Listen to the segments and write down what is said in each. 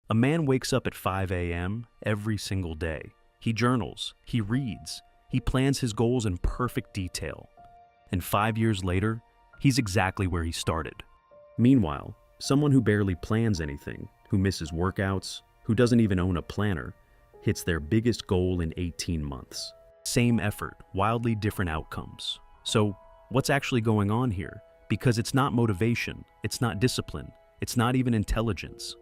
A man wakes up at 5 a.m. every single day. He journals, he reads, he plans his goals in perfect detail. And 5 years later, he's exactly where he started. Meanwhile, someone who barely plans anything, who misses workouts, who doesn't even own a planner, hits their biggest goal in 18 months. Same effort, wildly different outcomes. So, what's actually going on here? Because it's not motivation, it's not discipline, it's not even intelligence.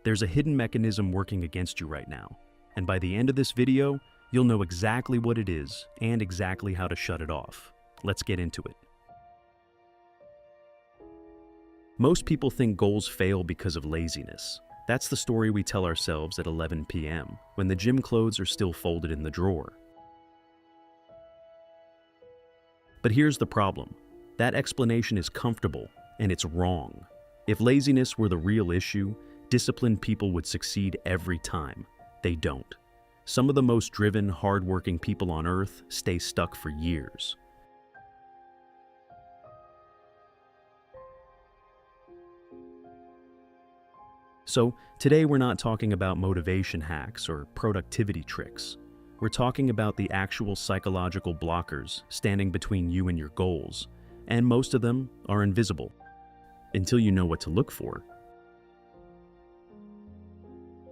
There's a hidden mechanism working against you right now. And by the end of this video, you'll know exactly what it is and exactly how to shut it off. Let's get into it. Most people think goals fail because of laziness. That's the story we tell ourselves at 11 p.m. when the gym clothes are still folded in the drawer. But here's the problem. That explanation is comfortable, and it's wrong. If laziness were the real issue, disciplined people would succeed every time. They don't. Some of the most driven, hard-working people on Earth stay stuck for years. So, today we're not talking about motivation hacks or productivity tricks. We're talking about the actual psychological blockers standing between you and your goals, and most of them are invisible, until you know what to look for.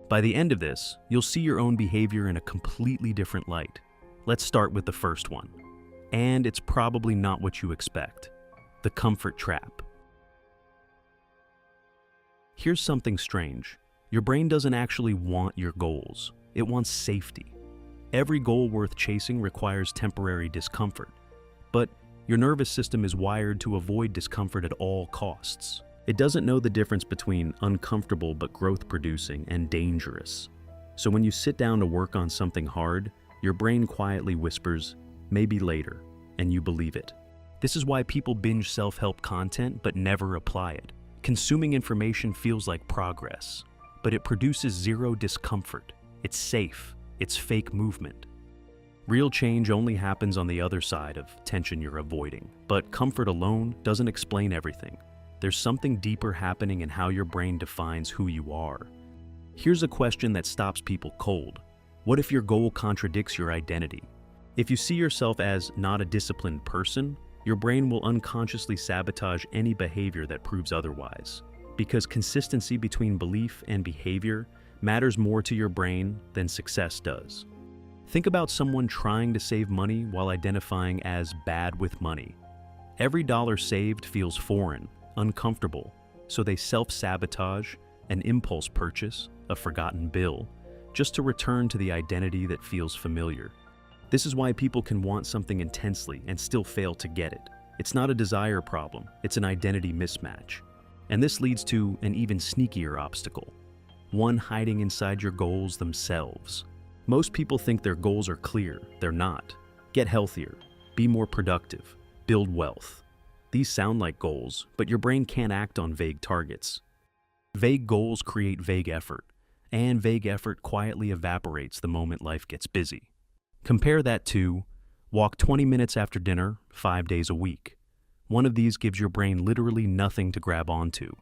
By the end of this, you'll see your own behavior in a completely different light. Let's start with the first one. And it's probably not what you expect. The comfort trap. Here's something strange. Your brain doesn't actually want your goals. It wants safety. Every goal worth chasing requires temporary discomfort. But your nervous system is wired to avoid discomfort at all costs. It doesn't know the difference between uncomfortable but growth-producing and dangerous. So when you sit down to work on something hard, your brain quietly whispers, "Maybe later," and you believe it. This is why people binge self-help content but never apply it. Consuming information feels like progress, but it produces zero discomfort. It's safe. It's fake movement. Real change only happens on the other side of tension you're avoiding, but comfort alone doesn't explain everything. There's something deeper happening in how your brain defines who you are. Here's a question that stops people cold. What if your goal contradicts your identity? If you see yourself as not a disciplined person, your brain will unconsciously sabotage any behavior that proves otherwise. Because consistency between belief and behavior matters more to your brain than success does. Think about someone trying to save money while identifying as bad with money. Every dollar saved feels foreign, uncomfortable, so they self-sabotage an impulse purchase, a forgotten bill, just to return to the identity that feels familiar. This is why people can want something intensely and still fail to get it. It's not a desire problem, it's an identity mismatch. And this leads to an even sneakier obstacle, one hiding inside your goals themselves. Most people think their goals are clear. They're not. Get healthier, be more productive, build wealth. These sound like goals, but your brain can't act on vague targets. Vague goals create vague effort, and vague effort quietly evaporates the moment life gets busy. Compare that to walk 20 minutes after dinner, 5 days a week. One of these gives your brain literally nothing to grab onto.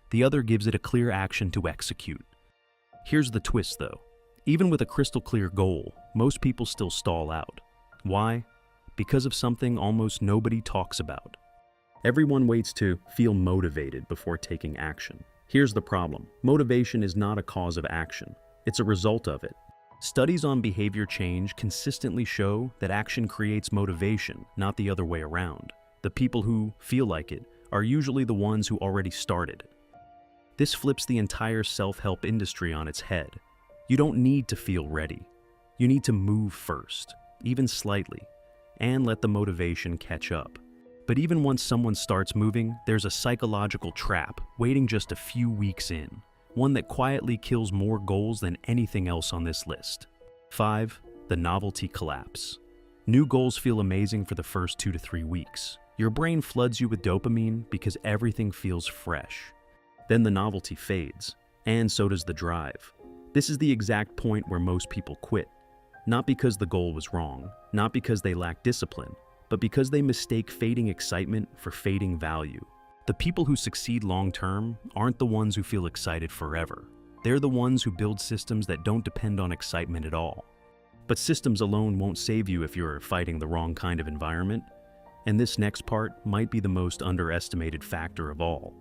The other gives it a clear action to execute. Here's the twist though. Even with a crystal clear goal, most people still stall out. Why? Because of something almost nobody talks about. Everyone waits to feel motivated before taking action. Here's the problem. Motivation is not a cause of action. It's a result of it. Studies on behavior change consistently show that action creates motivation, not the other way around. The people who feel like it are usually the ones who already started. This flips the entire self-help industry on its head. You don't need to feel ready. You need to move first, even slightly, and let the motivation catch up. But even once someone starts moving, there's a psychological trap waiting just a few weeks in, one that quietly kills more goals than anything else on this list. 5. The novelty collapse. New goals feel amazing for the first 2 to 3 weeks. Your brain floods you with dopamine because everything feels fresh. Then the novelty fades, and so does the drive. This is the exact point where most people quit. Not because the goal was wrong, not because they lack discipline, but because they mistake fading excitement for fading value. The people who succeed long-term aren't the ones who feel excited forever. They're the ones who build systems that don't depend on excitement at all. But systems alone won't save you if you're fighting the wrong kind of environment, and this next part might be the most underestimated factor of all.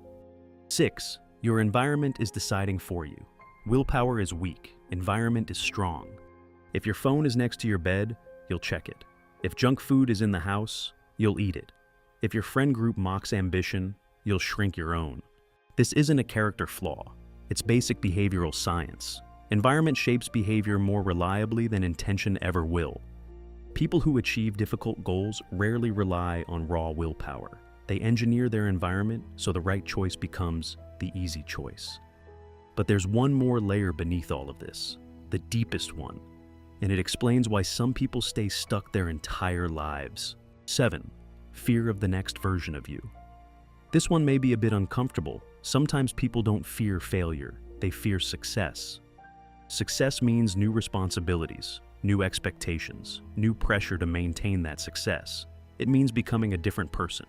6. Your environment is deciding for you. Willpower is weak, environment is strong. If your phone is next to your bed, you'll check it. If junk food is in the house, you'll eat it. If your friend group mocks ambition, you'll shrink your own. This isn't a character flaw. It's basic behavioral science. Environment shapes behavior more reliably than intention ever will. People who achieve difficult goals rarely rely on raw willpower. They engineer their environment so the right choice becomes the easy choice. But there's one more layer beneath all of this, the deepest one, and it explains why some people stay stuck their entire lives. 7. Fear of the next version of you. This one may be a bit uncomfortable. Sometimes people don't fear failure, they fear success. Success means new responsibilities, new expectations, new pressure to maintain that success. It means becoming a different person.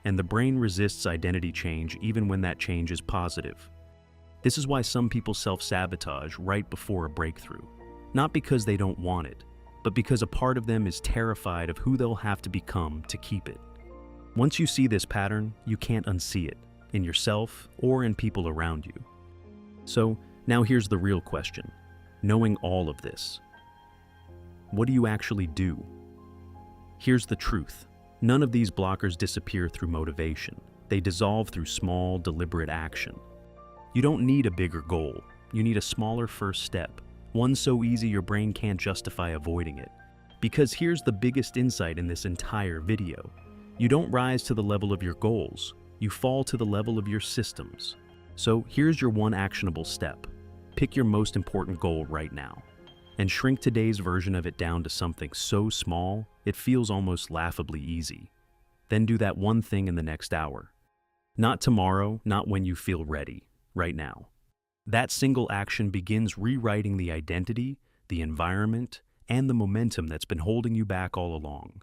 And the brain resists identity change even when that change is positive. This is why some people self-sabotage right before a breakthrough. Not because they don't want it, but because a part of them is terrified of who they'll have to become to keep it. Once you see this pattern, you can't unsee it, in yourself or in people around you. So, now here's the real question. Knowing all of this, what do you actually do? Here's the truth. None of these blockers disappear through motivation. They dissolve through small, deliberate action. You don't need a bigger goal. You need a smaller first step, one so easy your brain can't justify avoiding it. Because here's the biggest insight in this entire video. You don't rise to the level of your goals. You fall to the level of your systems. So here's your one actionable step. Pick your most important goal right now, and shrink today's version of it down to something so small, it feels almost laughably easy. Then do that one thing in the next hour. Not tomorrow, not when you feel ready, right now. That single action begins rewriting the identity, the environment, and the momentum that's been holding you back all along.